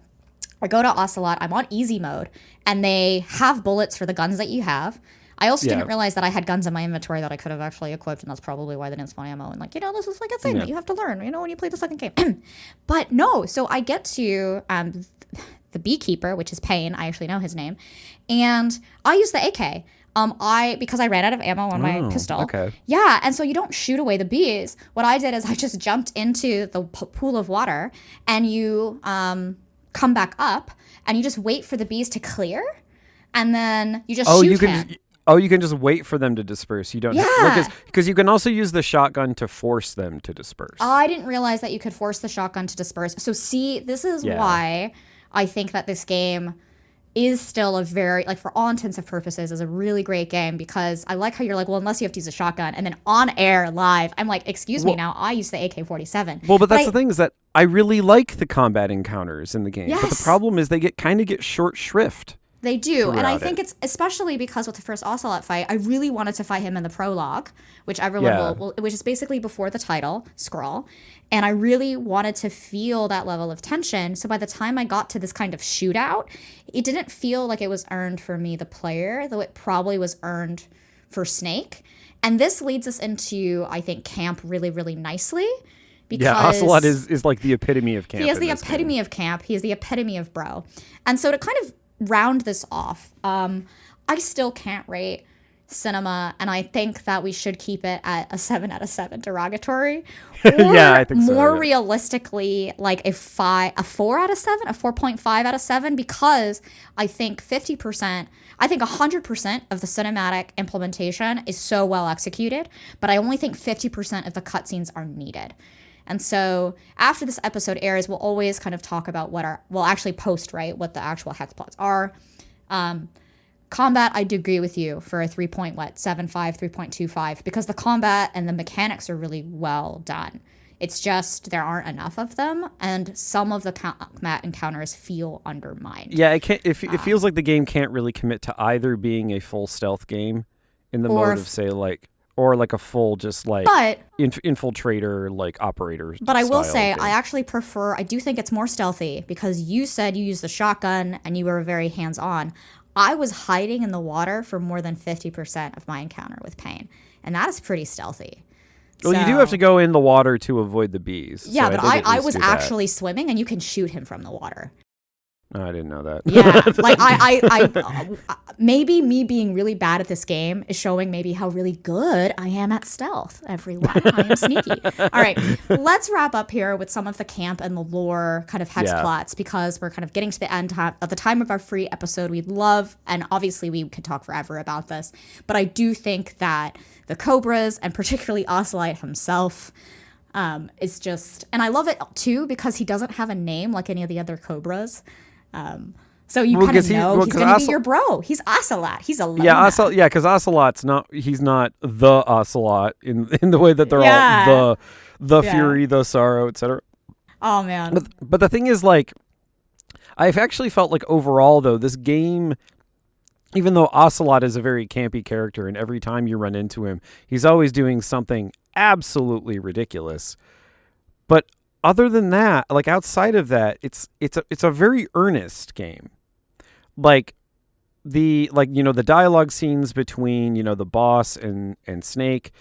I go to Ocelot. I'm on easy mode. And they have bullets for the guns that you have. I also didn't realize that I had guns in my inventory that I could have actually equipped, and that's probably why they didn't spawn ammo. And like, this is like a thing that you have to learn, when you play the second game. But no, so I get to the beekeeper, which is Payne. I actually know his name, and I use the AK. Because I ran out of ammo on my pistol. Okay. Yeah, and so you don't shoot away the bees. What I did is I just jumped into the pool of water, and you come back up, and you just wait for the bees to clear, and then you just shoot him. You can just wait for them to disperse. You don't. Yeah. Because you can also use the shotgun to force them to disperse. I didn't realize that you could force the shotgun to disperse. So see, this is why I think that this game is still a very, like, for all intents and purposes, is a really great game, because I like how you're like, well, unless you have to use a shotgun, and then on air live, I'm like, excuse me, now I use the AK-47. Well, but that's the thing, is that I really like the combat encounters in the game, but the problem is they kind of get short shrift. They do, and I think it's especially because with the first Ocelot fight, I really wanted to fight him in the prologue, which everyone which is basically before the title scroll, and I really wanted to feel that level of tension. So by the time I got to this kind of shootout, it didn't feel like it was earned for me, the player, though it probably was earned for Snake. And this leads us into, I think, camp really, really nicely. Because Ocelot is like the epitome of camp. He is the epitome of camp. He is the epitome of bro. And so to kind of round this off, I still can't rate Cinema, and I think that we should keep it at a 7 out of 7 derogatory. Or I think so. More realistically, like a 4 out of 7, a 4.5 out of 7, because I think 100% of the cinematic implementation is so well executed, but I only think 50% of the cutscenes are needed. And so after this episode airs, we'll always kind of talk about we'll actually post, right, what the actual hex plots are. Combat, I do agree with you for a 3.75, 3.25, because the combat and the mechanics are really well done. It's just there aren't enough of them, and some of the combat encounters feel undermined. Yeah, it feels like the game can't really commit to either being a full stealth game in the mode of, say, like, or like a full just like infiltrator, like operator. But I will say, I actually prefer, I do think it's more stealthy, because you said you used the shotgun and you were very hands-on. I was hiding in the water for more than 50% of my encounter with Payne, and that is pretty stealthy. Well, you do have to go in the water to avoid the bees. Yeah, so but I was actually swimming, and you can shoot him from the water. Oh, I didn't know that. Yeah, like I maybe me being really bad at this game is showing maybe how really good I am at stealth, everyone. I am sneaky. All right, let's wrap up here with some of the camp and the lore kind of hex plots, because we're kind of getting to the end at the time of our free episode. We'd love, and obviously we could talk forever about this, but I do think that the Cobras, and particularly Ocelot himself, is just, and I love it too, because he doesn't have a name like any of the other Cobras. So you kind of know he's going to be your bro. He's Ocelot. He's a because Ocelot's he's not the Ocelot in the way that they're all the fury, the sorrow, etc. Oh man. But the thing is, like, I've actually felt like overall though, this game, even though Ocelot is a very campy character, and every time you run into him, he's always doing something absolutely ridiculous. But other than that, like outside of that, it's a very earnest game. Like the dialogue scenes between, the boss and Snake,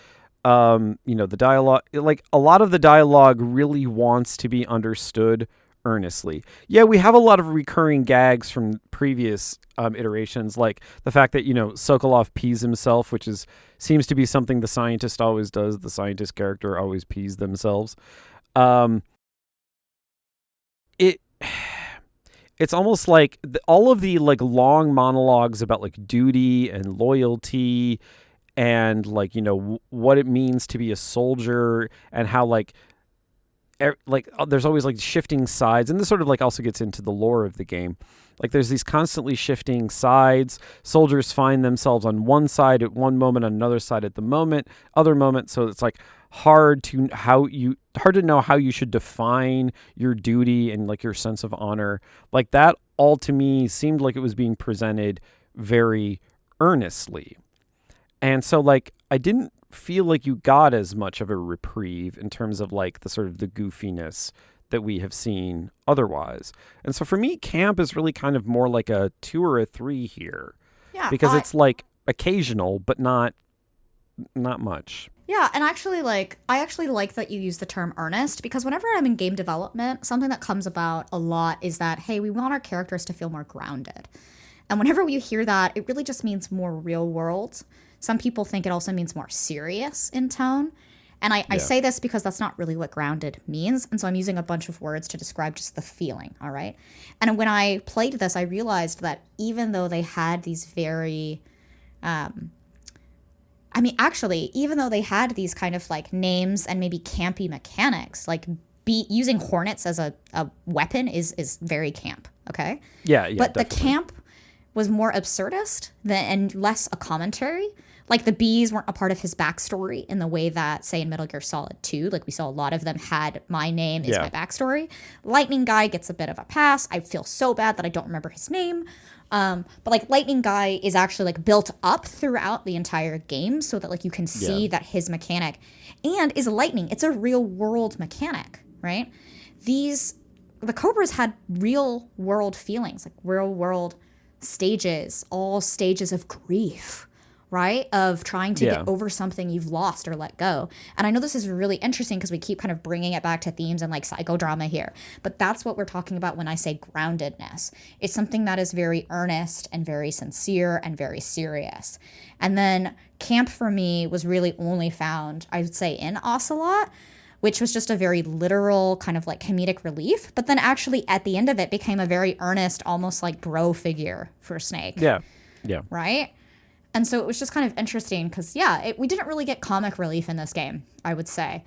the dialogue, like a lot of the dialogue really wants to be understood earnestly. Yeah, we have a lot of recurring gags from previous iterations, like the fact that, Sokolov pees himself, which seems to be something the scientist always does. The scientist character always pees themselves. It's almost like all of the like long monologues about like duty and loyalty and like, what it means to be a soldier, and how there's always like shifting sides, and this sort of like also gets into the lore of the game. Like there's these constantly shifting sides. Soldiers find themselves on one side at one moment, on another side at the other moment. So it's like hard to know how you should define your duty and like your sense of honor. Like that all to me seemed like it was being presented very earnestly. And so like I didn't feel like you got as much of a reprieve in terms of like the sort of the goofiness that we have seen otherwise. And so for me, camp is really kind of more like a 2 or a 3 here. Yeah. Because it's like occasional, but not much. Yeah, and I actually like that you use the term earnest, because whenever I'm in game development, something that comes about a lot is that, hey, we want our characters to feel more grounded. And whenever you hear that, it really just means more real world. Some people think it also means more serious in tone. And I say this because that's not really what grounded means. And so I'm using a bunch of words to describe just the feeling, all right? And when I played this, I realized that even though they had these very... even though they had these kind of like names and maybe campy mechanics, like using hornets as a weapon is very camp, okay? Yeah, But definitely. the camp was more absurdist and less a commentary. Like the bees weren't a part of his backstory in the way that, say, in Metal Gear Solid 2, like we saw a lot of them had my name is my backstory. Lightning Guy gets a bit of a pass. I feel so bad that I don't remember his name. But like Lightning Guy is actually like built up throughout the entire game so that like you can see that his mechanic and is lightning. It's a real world mechanic, right? The Cobras had real world feelings, like real world stages, all stages of grief, right? Of trying to get over something you've lost or let go. And I know this is really interesting because we keep kind of bringing it back to themes and like psychodrama here. But that's what we're talking about when I say groundedness. It's something that is very earnest and very sincere and very serious. And then camp for me was really only found, I would say, in Ocelot, which was just a very literal kind of like comedic relief. But then actually at the end of it became a very earnest, almost like bro figure for Snake. Yeah. Right? And so it was just kind of interesting because, we didn't really get comic relief in this game, I would say.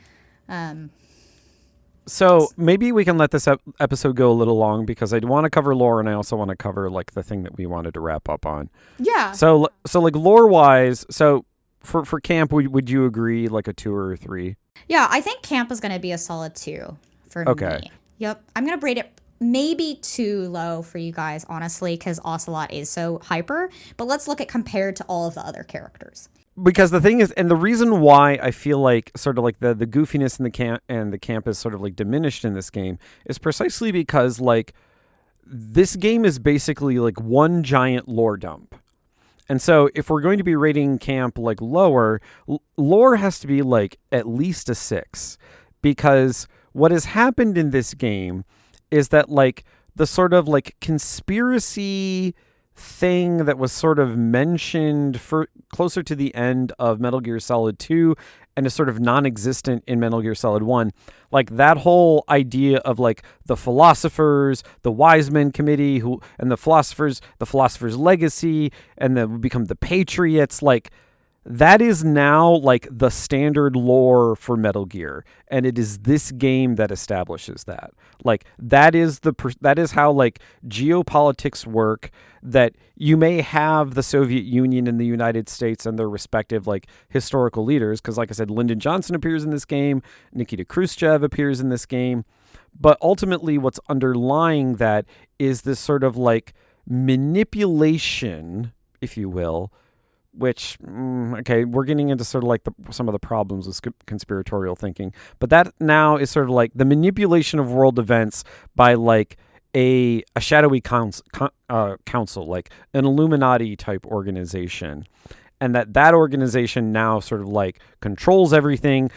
So maybe we can let this episode go a little long because I want to cover lore and I also want to cover like the thing that we wanted to wrap up on. Yeah. So like lore wise, so for camp, would you agree like a 2 or a 3? Yeah, I think camp is going to be a solid 2 for me. Yep. I'm going to rate it maybe too low for you guys, honestly, because Ocelot is so hyper. But let's look at compared to all of the other characters. Because the thing is, and the reason why I feel like sort of like the goofiness in the camp is sort of like diminished in this game is precisely because like this game is basically like one giant lore dump. And so if we're going to be rating camp like lower, lore has to be like at least a 6, because what has happened in this game is that like the sort of like conspiracy thing that was sort of mentioned for closer to the end of Metal Gear Solid 2 and is sort of non-existent in Metal Gear Solid 1, like that whole idea of like the philosophers, the wise men committee and the philosophers legacy, and then become the patriots, like that is now like the standard lore for Metal Gear, and it is this game that establishes that. Like that is how like geopolitics work. That you may have the Soviet Union and the United States and their respective like historical leaders, because like I said, Lyndon Johnson appears in this game, Nikita Khrushchev appears in this game, but ultimately what's underlying that is this sort of like manipulation, if you will. Which, we're getting into sort of like some of the problems with conspiratorial thinking. But that now is sort of like the manipulation of world events by like a shadowy council, like an Illuminati type organization. And that organization now sort of like controls everything,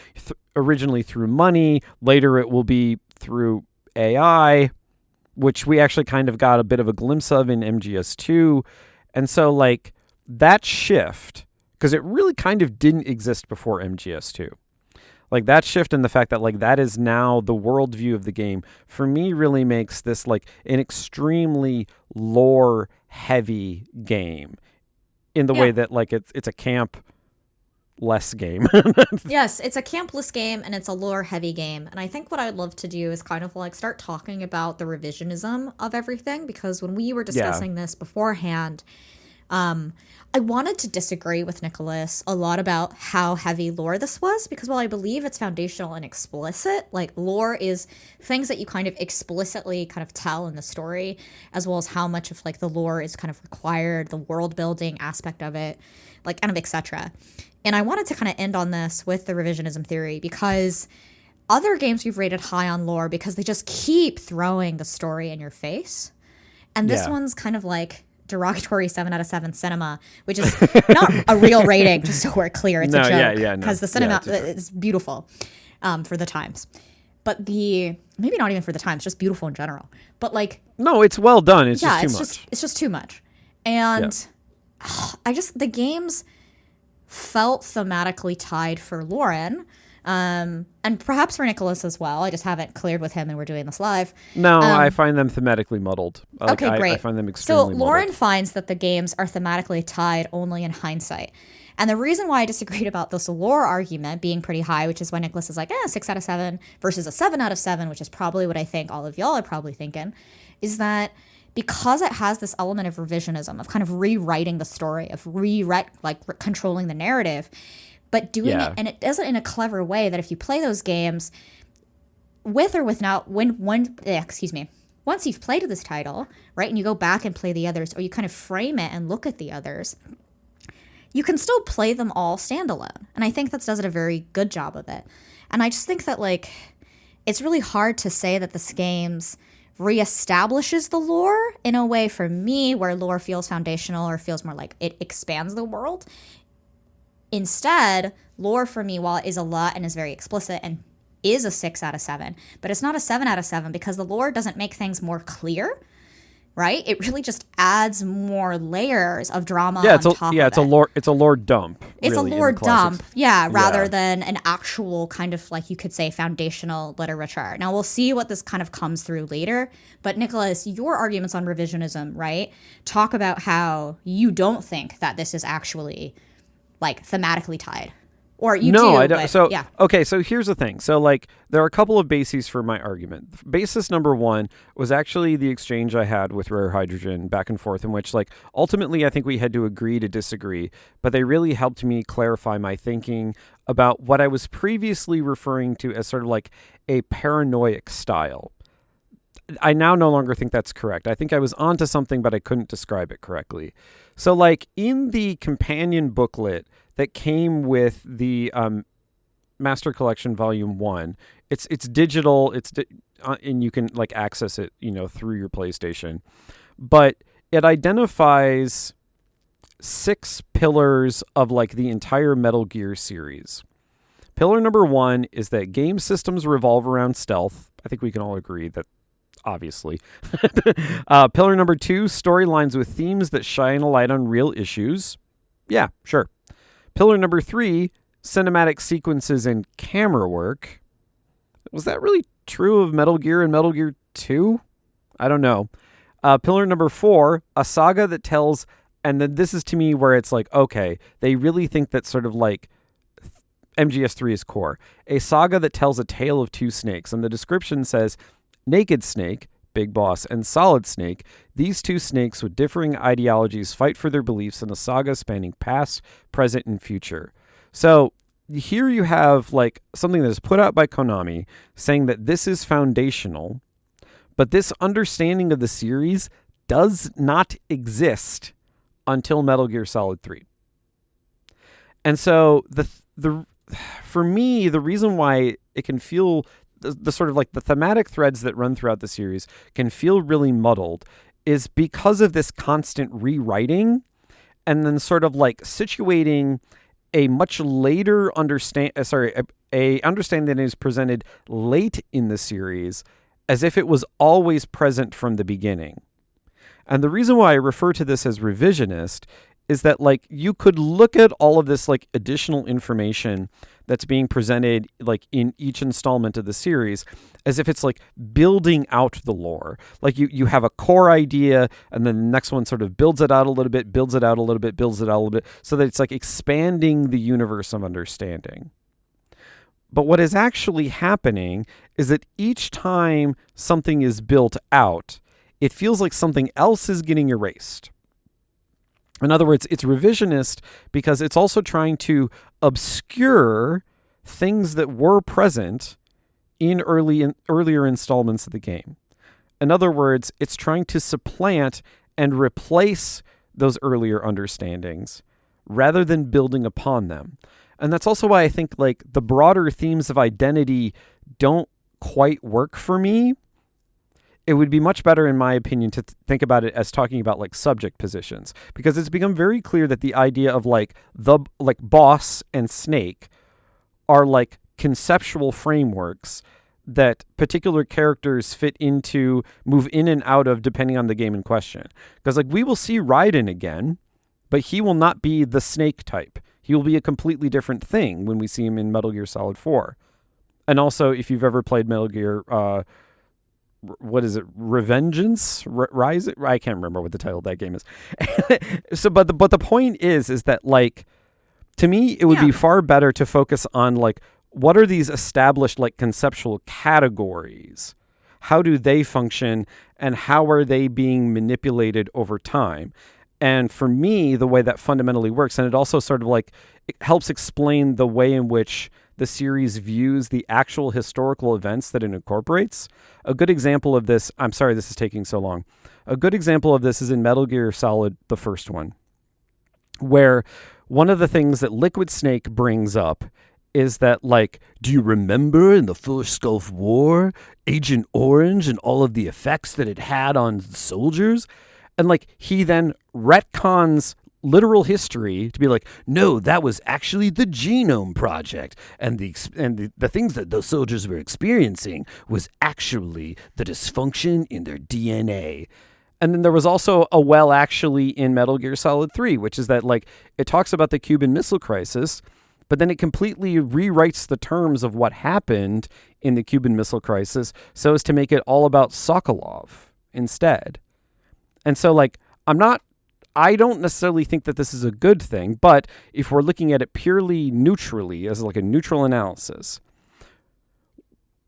originally through money. Later it will be through AI, which we actually kind of got a bit of a glimpse of in MGS2. And so like, that shift, because it really kind of didn't exist before MGS2. Like that shift and the fact that like that is now the worldview of the game, for me really makes this like an extremely lore heavy game in the way that like it's a camp less game. Yes, it's a campless game and it's a lore heavy game. And I think what I'd love to do is kind of like start talking about the revisionism of everything, because when we were discussing this beforehand, I wanted to disagree with Nicholas a lot about how heavy lore this was, because while I believe it's foundational and explicit, like lore is things that you kind of explicitly kind of tell in the story, as well as how much of like the lore is kind of required, the world building aspect of it, like kind of etc. And I wanted to kind of end on this with the revisionism theory, because other games we've rated high on lore because they just keep throwing the story in your face. And this one's kind of like derogatory 7 out of 7 cinema, which is not a real rating, just so we're clear. It's a joke. Because the cinema is beautiful for the times. But maybe not even for the times, just beautiful in general. But like... No, it's well done. It's just too much. It's just too much. And the games felt thematically tied for Lauren, and perhaps for Nicholas as well. I just haven't cleared with him, and we're doing this live. No, I find them thematically muddled. Okay, great. I find them extremely muddled. So Lauren finds that the games are thematically tied only in hindsight. And the reason why I disagreed about this lore argument being pretty high, which is why Nicholas is like, 6 out of 7 versus a 7 out of 7, which is probably what I think all of y'all are probably thinking, is that because it has this element of revisionism, of kind of rewriting the story, of controlling the narrative, but doing it, and it does it in a clever way that if you play those games with or without, once you've played this title, right, and you go back and play the others, or you kind of frame it and look at the others, you can still play them all standalone. And I think that does a very good job of it. And I just think that, like, it's really hard to say that this game's reestablishes the lore in a way, for me, where lore feels foundational or feels more like it expands the world. Instead, lore for me, while it is a lot and is very explicit and is a 6 out of 7, but it's not a 7 out of 7 because the lore doesn't make things more clear, right? It really just adds more layers of drama on top of it. It's a lore dump. It's really, a lore dump, rather than an actual kind of, like, you could say, foundational literature. Now, we'll see what this kind of comes through later, but Nicholas, your arguments on revisionism, right, talk about how you don't think that this is actually, like, thematically tied. Or you do. I don't. But, okay, so here's the thing. So, like, there are a couple of bases for my argument. Basis number one was actually the exchange I had with Rare Hydrogen back and forth, in which, like, ultimately I think we had to agree to disagree, but they really helped me clarify my thinking about what I was previously referring to as sort of like a paranoid style. I now no longer think that's correct. I think I was onto something, but I couldn't describe it correctly. So, like, in the companion booklet that came with the Master Collection Volume 1, it's digital, and you can, like, access it, through your PlayStation. But it identifies 6 pillars of, like, the entire Metal Gear series. Pillar number 1 is that game systems revolve around stealth. I think we can all agree that, obviously. Pillar number 2, storylines with themes that shine a light on real issues. Yeah, sure. Pillar number 3, cinematic sequences and camera work. Was that really true of Metal Gear and Metal Gear 2? I don't know. Pillar number 4, a saga that tells, and then this is to me where it's like, okay, they really think that sort of like MGS3 is core. A saga that tells a tale of 2 snakes. And the description says, Naked Snake, Big Boss, and Solid Snake, these 2 snakes with differing ideologies fight for their beliefs in a saga spanning past, present, and future. So here you have, like, something that is put out by Konami saying that this is foundational, but this understanding of the series does not exist until Metal Gear Solid 3. And so for me, the reason why it can feel the sort of like the thematic threads that run throughout the series can feel really muddled is because of this constant rewriting and then sort of like situating a much later understanding that is presented late in the series as if it was always present from the beginning. And the reason why I refer to this as revisionist is that, like, you could look at all of this, like, additional information that's being presented, like, in each installment of the series as if it's, like, building out the lore. Like, you have a core idea, and then the next one sort of builds it out a little bit, builds it out a little bit, builds it out a little bit, so that it's, like, expanding the universe of understanding. But what is actually happening is that each time something is built out, it feels like something else is getting erased. In other words, it's revisionist because it's also trying to obscure things that were present in earlier installments of the game. In other words, it's trying to supplant and replace those earlier understandings rather than building upon them. And that's also why I think, like, the broader themes of identity don't quite work for me. it would be much better, in my opinion, to think about it as talking about like subject positions, because it's become very clear that the idea of like boss and snake are like conceptual frameworks that particular characters fit into, move in and out of, depending on the game in question. Because like we will see Raiden again, but he will not be the snake type. He will be a completely different thing when we see him in Metal Gear Solid 4. And also, if you've ever played Metal Gear, what is it? Revengeance? Rise? I can't remember what the title of that game is. So, but the point is that like, to me, it would be far better to focus on like, what are these established like conceptual categories? How do they function, and how are they being manipulated over time? And for me, the way that fundamentally works, and it also sort of like it helps explain the way in which the series views the actual historical events that it incorporates. A good example of this, I'm sorry this is taking so long. A good example of this is in Metal Gear Solid, the first one, where one of the things that Liquid Snake brings up is that, like, do you remember in the first Gulf War, Agent Orange and all of the effects that it had on soldiers? And, like, he then retcons literal history to be like, no, that was actually the Genome Project, and the things that those soldiers were experiencing was actually the dysfunction in their DNA. And then there was also a well actually in Metal Gear Solid 3, which is that, like, it talks about the Cuban Missile Crisis, but then it completely rewrites the terms of what happened in the Cuban Missile Crisis so as to make it all about Sokolov instead. And so, like, I don't necessarily think that this is a good thing, but if we're looking at it purely neutrally, as like a neutral analysis,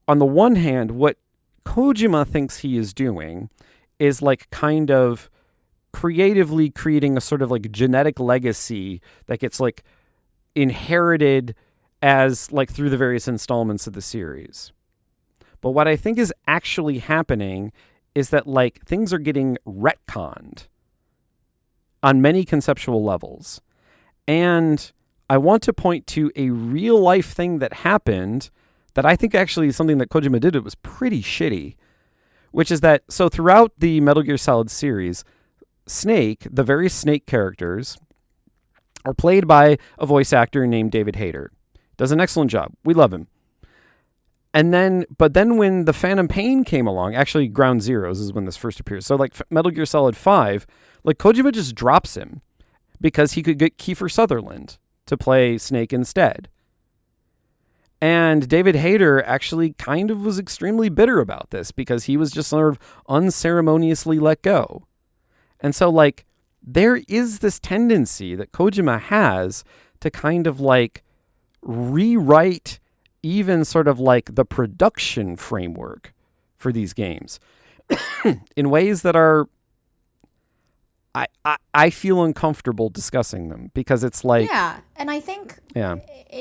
on the one hand, what Kojima thinks he is doing is like kind of creatively creating a sort of like genetic legacy that gets like inherited as like through the various installments of the series. But what I think is actually happening is that like things are getting retconned on many conceptual levels. And I want to point to a real life thing that happened that I think actually is something that Kojima did. It was pretty shitty, which is that, so throughout the Metal Gear Solid series, Snake, the various Snake characters, are played by a voice actor named David Hayter. Does an excellent job. We love him. But then when the Phantom Pain came along, actually Ground Zeroes is when this first appears. So like Metal Gear Solid 5, like Kojima just drops him because he could get Kiefer Sutherland to play Snake instead. And David Hayter actually kind of was extremely bitter about this because he was just sort of unceremoniously let go. And so like there is this tendency that Kojima has to kind of like rewrite even sort of like the production framework for these games in ways that are, I feel uncomfortable discussing them because it's like... Yeah, and I think,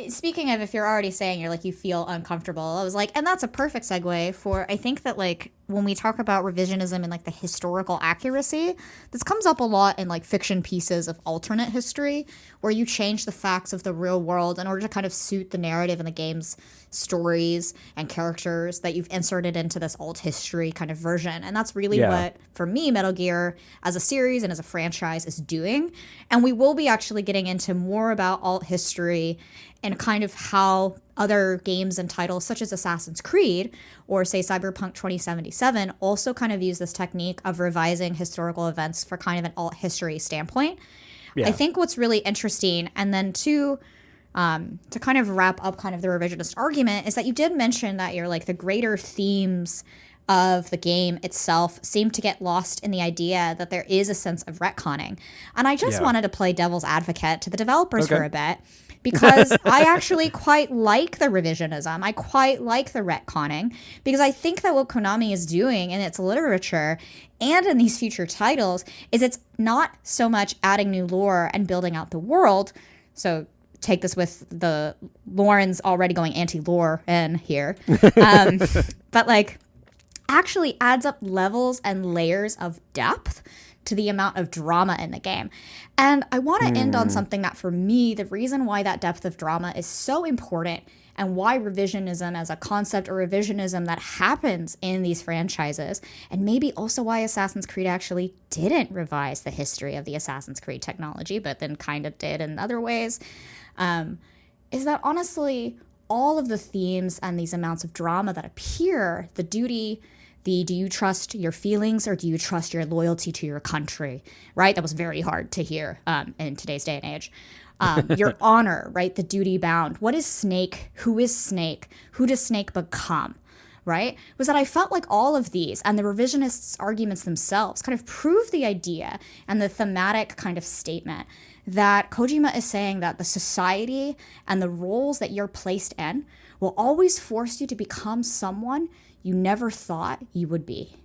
speaking of if you're already saying you're like, you feel uncomfortable, I was like, and that's a perfect segue for, I think that like, when we talk about revisionism and like the historical accuracy, this comes up a lot in like fiction pieces of alternate history, where you change the facts of the real world in order to kind of suit the narrative in the game's stories and characters that you've inserted into this alt history kind of version. And that's really what, for me, Metal Gear as a series and as a franchise is doing. And we will be actually getting into more about alt history and kind of how other games and titles such as Assassin's Creed or say Cyberpunk 2077 also kind of use this technique of revising historical events for kind of an alt history standpoint. Yeah. I think what's really interesting, and then to kind of wrap up kind of the revisionist argument, is that you did mention that you're like the greater themes of the game itself seem to get lost in the idea that there is a sense of retconning. And I just wanted to play devil's advocate to the developers for a bit, because I actually quite like the revisionism. I quite like the retconning, because I think that what Konami is doing in its literature and in these future titles is it's not so much adding new lore and building out the world. So take this with the Lauren's already going anti-lore in here. But like actually adds up levels and layers of depth to the amount of drama in the game. And I want to end on something that for me, the reason why that depth of drama is so important and why revisionism as a concept or revisionism that happens in these franchises, and maybe also why Assassin's Creed actually didn't revise the history of the Assassin's Creed technology, but then kind of did in other ways, is that honestly, all of the themes and these amounts of drama that appear, the duty, the do you trust your feelings or do you trust your loyalty to your country, right? That was very hard to hear in today's day and age. Your honor, right? The duty bound. What is Snake? Who is Snake? Who does Snake become? Right? Was that I felt like all of these and the revisionists' arguments themselves kind of prove the idea and the thematic kind of statement that Kojima is saying that the society and the roles that you're placed in will always force you to become someone you never thought you would be.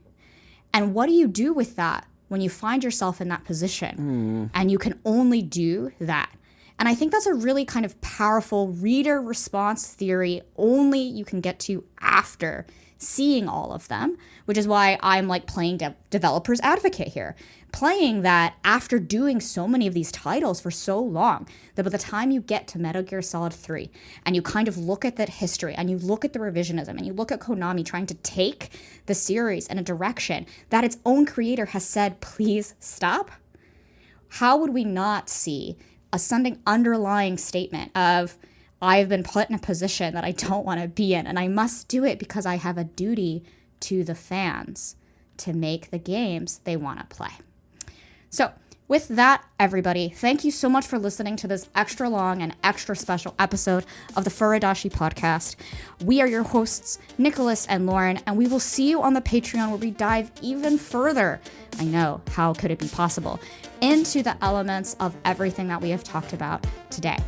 And what do you do with that when you find yourself in that position and you can only do that? And I think that's a really kind of powerful reader response theory only you can get to after seeing all of them, which is why I'm like playing developer's advocate here. Playing that after doing so many of these titles for so long, that by the time you get to Metal Gear Solid 3 and you kind of look at that history and you look at the revisionism and you look at Konami trying to take the series in a direction that its own creator has said, please stop, how would we not see a something underlying statement of, I've been put in a position that I don't want to be in, and I must do it because I have a duty to the fans to make the games they want to play. So with that, everybody, thank you so much for listening to this extra long and extra special episode of the Furadashi podcast. We are your hosts, Nicholas and Lauren, and we will see you on the Patreon where we dive even further, I know, how could it be possible, into the elements of everything that we have talked about today.